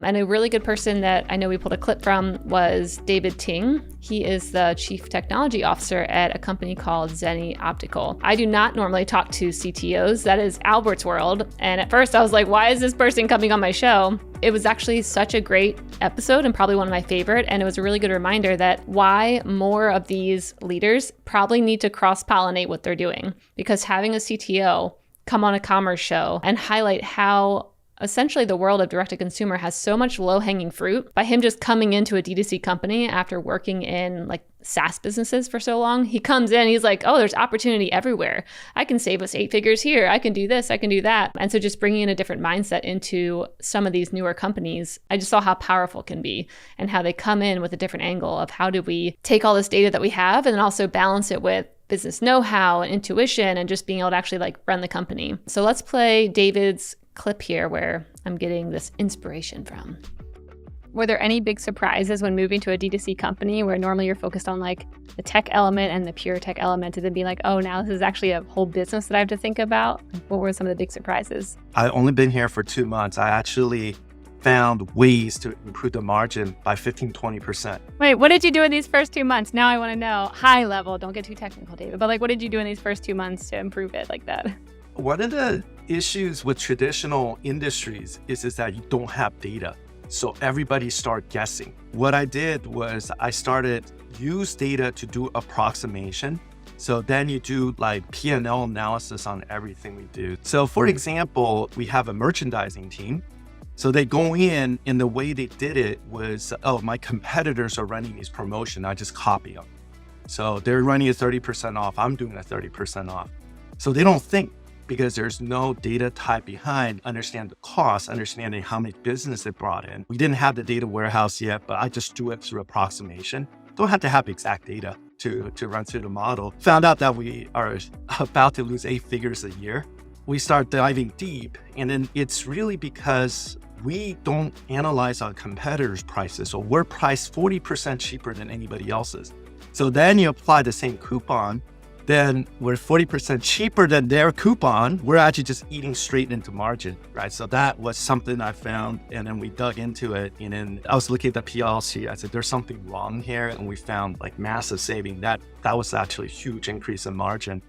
And a really good person that I know we pulled a clip from was David Ting. He is the Chief Technology Officer at a company called Zenni Optical. I do not normally talk to CTOs. That is Albert's world. And at first I was like, why is this person coming on my show? It was actually such a great episode and probably one of my favorite. And it was a really good reminder that why more of these leaders probably need to cross-pollinate what they're doing. Because having a CTO come on a commerce show and highlight how essentially the world of direct-to-consumer has so much low-hanging fruit. By him just coming into a D2C company after working in like SaaS businesses for so long, he comes in, he's like, oh, there's opportunity everywhere. I can save us 8 figures here. I can do this, I can do that. And so just bringing in a different mindset into some of these newer companies, I just saw how powerful it can be and how they come in with a different angle of how do we take all this data that we have and then also balance it with business know-how and intuition and just being able to actually like run the company. So let's play David's clip here where I'm getting this inspiration from. Were there any big surprises when moving to a D2C company where normally you're focused on like the tech element and the pure tech element to then be like, oh, now this is actually a whole business that I have to think about? What were some of the big surprises? I've only been here for 2 months. I actually found ways to improve the margin by 15-20%. Wait, what did you do in these first 2 months? Now I want to know. High level, don't get too technical, David, but like what did you do in these first 2 months to improve it like that? One of the issues with traditional industries is that you don't have data. So everybody start guessing. What I did was I started use data to do approximation. So then you do like P&L analysis on everything we do. So for example, we have a merchandising team. So they go in and the way they did it was, oh, my competitors are running these promotions. I just copy them. So they're running a 30% off. I'm doing a 30% off. So they don't think, because there's no data type behind, understand the cost, understanding how many business it brought in. We didn't have the data warehouse yet, but I just do it through approximation. Don't have to have exact data to run through the model. Found out that we are about to lose 8 figures a year. We start diving deep, and then it's really because we don't analyze our competitors' prices. So we're priced 40% cheaper than anybody else's. So then you apply the same coupon, then we're 40% cheaper than their coupon. We're actually just eating straight into margin, right? So that was something I found, and then we dug into it. And then I was looking at the PLC. I said, there's something wrong here. And we found like massive saving. That was actually a huge increase in margin.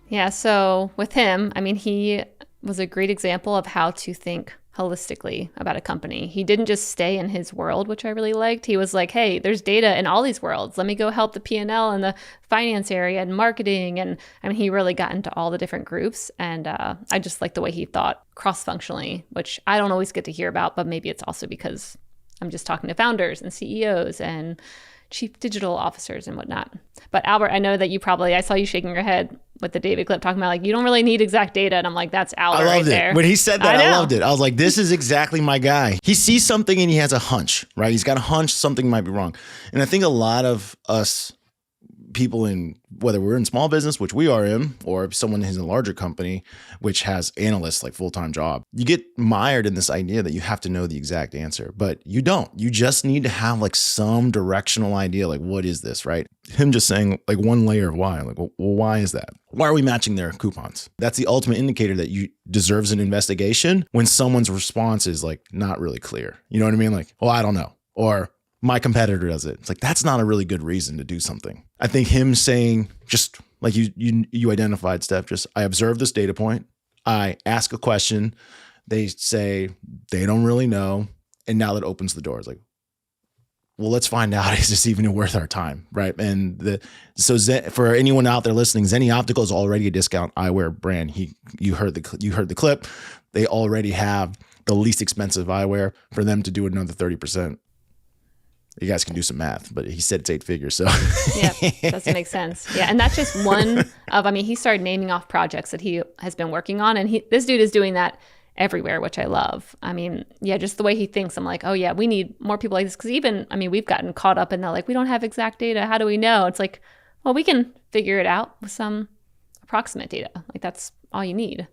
Yeah, so with him, I mean, he was a great example of how to think holistically about a company. He didn't just stay in his world, which I really liked. He was like, hey, there's data in all these worlds. Let me go help the P&L and the finance area and marketing. And I mean, he really got into all the different groups. And I just like the way he thought cross-functionally, which I don't always get to hear about, but maybe it's also because I'm just talking to founders and CEOs and chief digital officers and whatnot. But Albert, I know that I saw you shaking your head with the David clip talking about like, you don't really need exact data. And I'm like, that's Albert right there. When he said that, I loved it. I was like, this is exactly my guy. He sees something and he has a hunch, right? He's got a hunch something might be wrong. And I think a lot of us people in, whether we're in small business, which we are in, or someone who's in a larger company, which has analysts like full-time job, you get mired in this idea that you have to know the exact answer, but you don't. You just need to have like some directional idea, like what is this, right? Him just saying like one layer of why, like, well, why is that? Why are we matching their coupons? That's the ultimate indicator that you deserves an investigation when someone's response is like not really clear. You know what I mean? Like, oh, I don't know. Or my competitor does it. It's like, that's not a really good reason to do something. I think him saying, just like you identified, Steph, just I observe this data point. I ask a question. They say they don't really know. And now that opens the door. It's like, well, let's find out, is this even worth our time, right? And for anyone out there listening, Zenni Optical is already a discount eyewear brand. You heard the clip. They already have the least expensive eyewear. For them to do another 30%. You guys can do some math, but he said it's 8 figures, so. Yeah, doesn't make sense. Yeah, and that's just one of, I mean, he started naming off projects that he has been working on, and this dude is doing that everywhere, which I love. I mean, yeah, just the way he thinks, I'm like, oh yeah, we need more people like this, because even, I mean, we've gotten caught up in that, like, we don't have exact data, how do we know? It's like, well, we can figure it out with some approximate data. Like, that's all you need.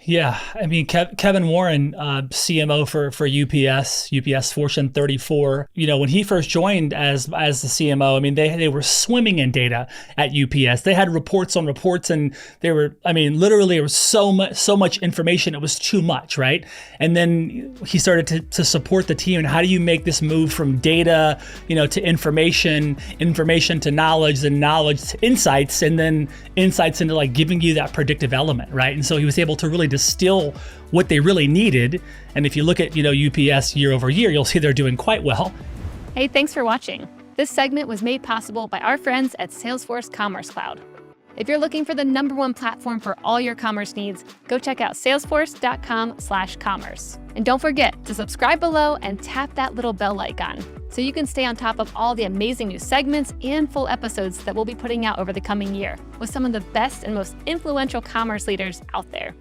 Yeah, I mean, Kevin Warren, CMO for UPS Fortune 34. When he first joined as the CMO, I mean, they were swimming in data at UPS. They had reports on reports, and they were, I mean, literally, there was so much information. It was too much, right? And then he started to support the team. And how do you make this move from data, to information to knowledge, then knowledge to insights, and then insights into like giving you that predictive element, right? And so he was able to really distill what they really needed. And if you look at, UPS year over year, you'll see they're doing quite well. Hey, thanks for watching. This segment was made possible by our friends at Salesforce Commerce Cloud. If you're looking for the #1 platform for all your commerce needs, go check out salesforce.com/commerce. And don't forget to subscribe below and tap that little bell icon so you can stay on top of all the amazing new segments and full episodes that we'll be putting out over the coming year with some of the best and most influential commerce leaders out there.